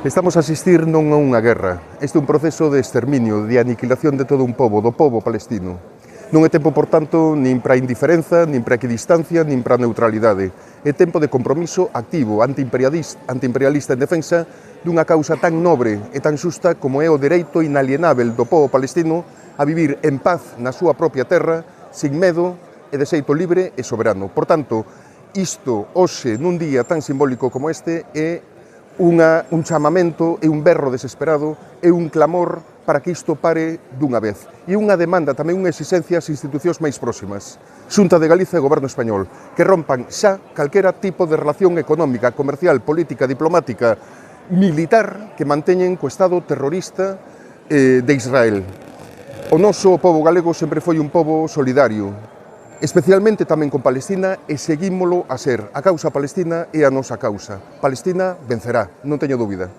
Estamos a asistir non a unha guerra. Este é un proceso de exterminio, de aniquilación de todo un pobo, do pobo palestino. Non é tempo, por tanto, nin para a indiferenza, nin para a equidistancia, nin para a neutralidade. É tempo de compromiso activo, antiimperialista en defensa dunha causa tan nobre e tan xusta como é o dereito inalienável do pobo palestino a vivir en paz na súa propia terra, sin medo e de xeito libre e soberano. Por tanto, isto, hoxe, nun día tan simbólico como este, é un chamamento e un berro desesperado e un clamor para que isto pare dunha vez. E unha demanda, tamén unha exigencia ás institucións máis próximas, Xunta de Galicia e Goberno español, que rompan xa calquera tipo de relación económica, comercial, política, diplomática, militar que manteñen co Estado terrorista de Israel. O noso pobo galego sempre foi un pobo solidario, especialmente tamén con Palestina, e seguímolo a ser. A causa palestina é a nosa causa. Palestina vencerá, non teño dúbida.